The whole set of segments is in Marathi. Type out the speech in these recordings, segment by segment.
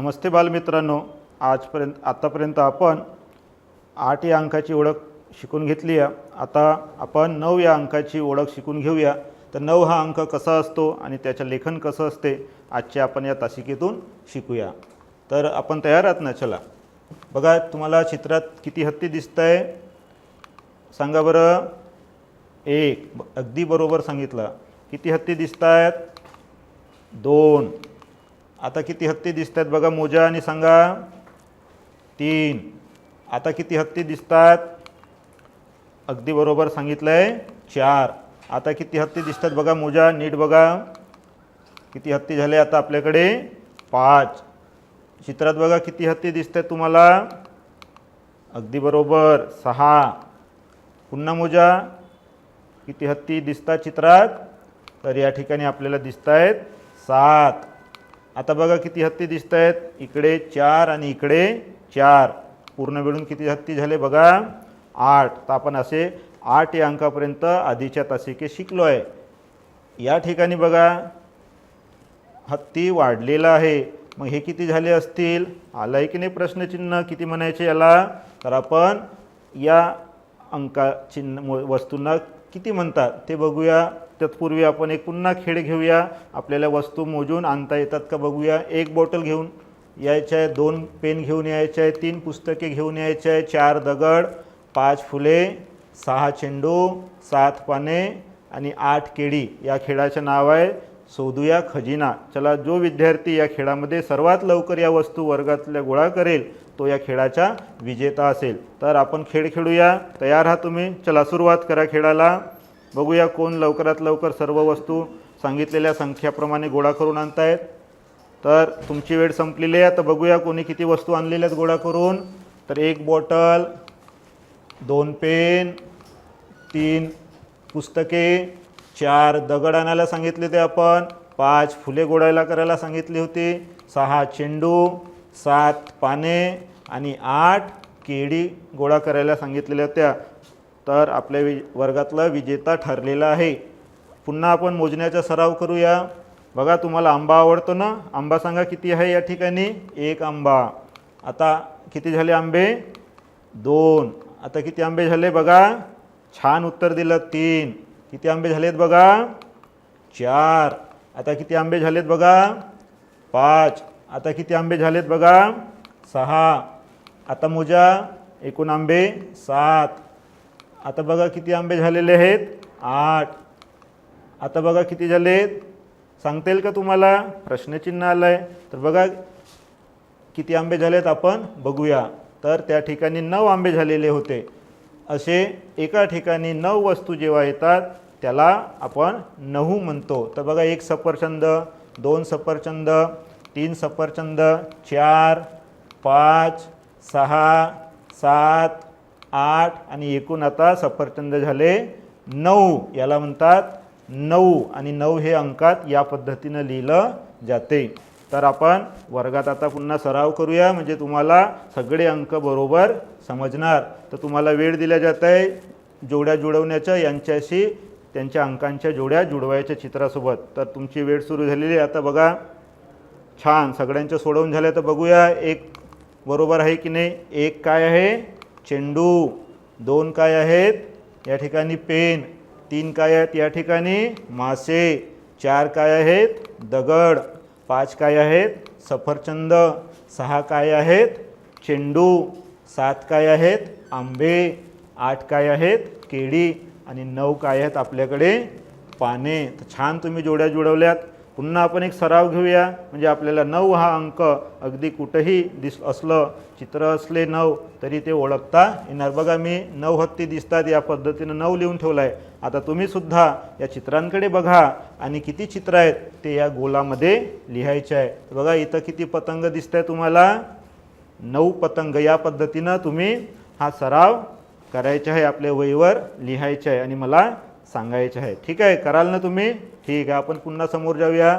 नमस्ते बालमित्रांनो, आतापर्यंत आपण 8 या अंकाची ओळख शिकून घेतली आहे। आता आपण 9 या अंकाची ओळख शिकून घेऊया। तर 9 हा अंक कसा असतो आणि त्याचे लेखन कसं असते आजच्या आपण या तासिकेतून शिकूया। तर आपण तयार आहात ना? चला बघा, तुम्हाला चित्रात किती हत्ती दिसत आहे सांगा बरं। 1, अगदी बरोबर सांगितलं। किती हत्ती दिसत आहेत? 2। आता किती हत्ती दिसतात बघा, मोजा आणि सांगा। 3। आता किती हत्ती दिसतात? अगदी बरोबर सांगितलंय, 4। आता किती हत्ती दिसतात बघा, मोजा नीट बघा। किती हत्ती झाले आता आपल्याकडे? 5। चित्रात बघा किती हत्ती दिसतात तुम्हाला? अगदी बरोबर, 6। पुन्हा मोजा, किती हत्ती दिसतात चित्रात? तर या ठिकाणी आपल्याला दिसत आहेत 7। आता बघा किती हत्ती दिसत आहेत? इकडे 4 आणि इकडे 4। पूर्ण मिळून किती हत्ती झाले बघा? 8। तर आपण असे 8 या अंकापर्यंत आधीच्या तासिकेत शिकलो आहे। या ठिकाणी बघा हत्ती वाढलेला आहे। मग हे किती झाले असतील? आलाय की नाही प्रश्नचिन्ह? किती म्हणायचे याला? तर आपण या अंका चिन्ह वस्तूंना किती म्हणतात ते बघूया। तत्पूर्वी आपण एक पुन्हा खेळ घेऊया। आपल्याला वस्तू मोजून आणता येतात का बघूया। 1 बॉटल घेऊन यायचं आहे, 2 पेन घेऊन यायचे आहे, 3 पुस्तके घेऊन यायचे आहे, 4 दगड, 5 फुले, 6 चेंडू, 7 पाने आणि 8 केळी। या खेळाचे नाव आहे शोधूया खजिना। चला, जो विद्यार्थी या खेळामध्ये सर्वात लवकर या वस्तू वर्गातल्या गोळा करेल तो या खेळाचा विजेता असेल। तर आपण खेळ खेळूया। तयार आहात तुम्ही? चला सुरुवात करा खेळाला। बघूया कोण लवकरात लवकर सर्व वस्तू सांगितलेल्या संख्याप्रमाणे गोळा करून आणतायत। तर तुमची वेळ संपलेली आहे। तर बघूया कोणी किती वस्तू आणलेल्या आहेत गोळा करून। तर 1 बॉटल, 2 पेन, 3 पुस्तके, 4 दगड आणायला सांगितले होते आपण, 5 फुले गोळायला करायला सांगितली होती, 6 चेंडू, 7 पाने आणि 8 केळी गोळा करायला सांगितलेल्या होत्या। तर आपल्या वर्गातला विजेता ठरलेला आहे। पुन्हा आपण मोजण्याचा सराव करूया। बघा, तुम्हाला आंबा आवडतो ना? आंबा सांगा किती आहे या ठिकाणी? 1 आंबा। आता किती झाले आंबे? 2। आता किती आंबे झाले बघा? छान उत्तर दिलं, 3। किती आंबे झालेत बघा? 4। आता किती आंबे झालेत बघा? 5। आता किती आंबे झालेत बघा? 6। आता मोजा, एकूण आंबे 7। आता बघा किती आंबे झालेले आहेत? 8। आता बघा किती झालेत? सांगता येईल का तुम्हाला? प्रश्नचिन्ह आलंय। तर बघा किती आंबे झालेत आपण बघूया। तर त्या ठिकाणी 9 आंबे झालेले होते। असे एका ठिकाणी 9 वस्तू जेव्हा येतात त्याला आपण 9 म्हणतो। तर बघा, 1 सफरचंद, 2 सफरचंद, 3 सफरचंद, 4, 5, 6, 7, 8 आणि एकूण आता सफरचंद झाले 9। याला म्हणतात 9 आणि 9 हे अंकात या पद्धतीने लिहिलं जाते। तर आपण वर्गात आता पुन्हा सराव करूया, म्हणजे तुम्हाला सगळे अंक बरोबर समजणार। तर तुम्हाला वेळ दिला जात आहे जोड्या जुळवण्याच्या, यांच्याशी त्यांच्या अंकांच्या जोड्या जुळवायच्या चित्रासोबत। तर तुमची वेळ सुरू झालेली आहे। आता बघा, छान सगळ्यांच्या सोडवून झाल्या। तर बघूया 1 बरोबर आहे की नाही। 1 काय आहे? चेंडू। 2 काय आहेत? या ठिकाणी पेन। 3 काय आहेत? या ठिकाणी मासे। 4 काय आहेत? दगड। 5 काय आहेत? सफरचंद। 6 काय आहेत? चेंडू। 7 काय आहेत? आंबे। 8 काय आहेत? केळी आणि 9 काय आहेत आपल्याकडे? पाने। तर छान तुम्ही जोड्या जुळवल्यात। पुन्हा आपण एक सराव घेऊया, म्हणजे आपल्याला 9 हा अंक अगदी कुठेही असलं, चित्र असले 9 तरी ते ओळखता येणार। बघा, मी 9 हत्ती दिसतात या पद्धतीनं 9 लिहून ठेवलं आहे। आता तुम्ही सुद्धा या चित्रांकडे बघा आणि किती चित्र आहेत ते या गोलामध्ये लिहायचे आहे। बघा, इथं किती पतंग दिसत आहे तुम्हाला? 9 पतंग। या पद्धतीनं तुम्ही हा सराव करायचा आहे, आपल्या वहीवर लिहायचे आहे आणि मला सांगायचे आहे। ठीक आहे, कराल ना तुम्ही? ठीक आहे, आपण पुन्हा समोर जाऊया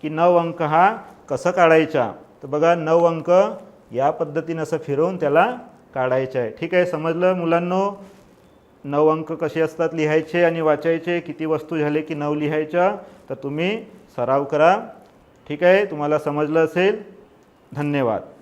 की 9 अंक हा कसा काढायचा। तर बघा, 9 अंक या पद्धतीनं असं फिरवून त्याला काढायचं आहे। ठीक आहे, समजलं मुलांनो? 9 अंक कसे असतात लिहायचे आणि वाचायचे। किती वस्तू झाले की 9 लिहायच्या। तर तुम्ही सराव करा। ठीक आहे, तुम्हाला समजलं असेल। धन्यवाद.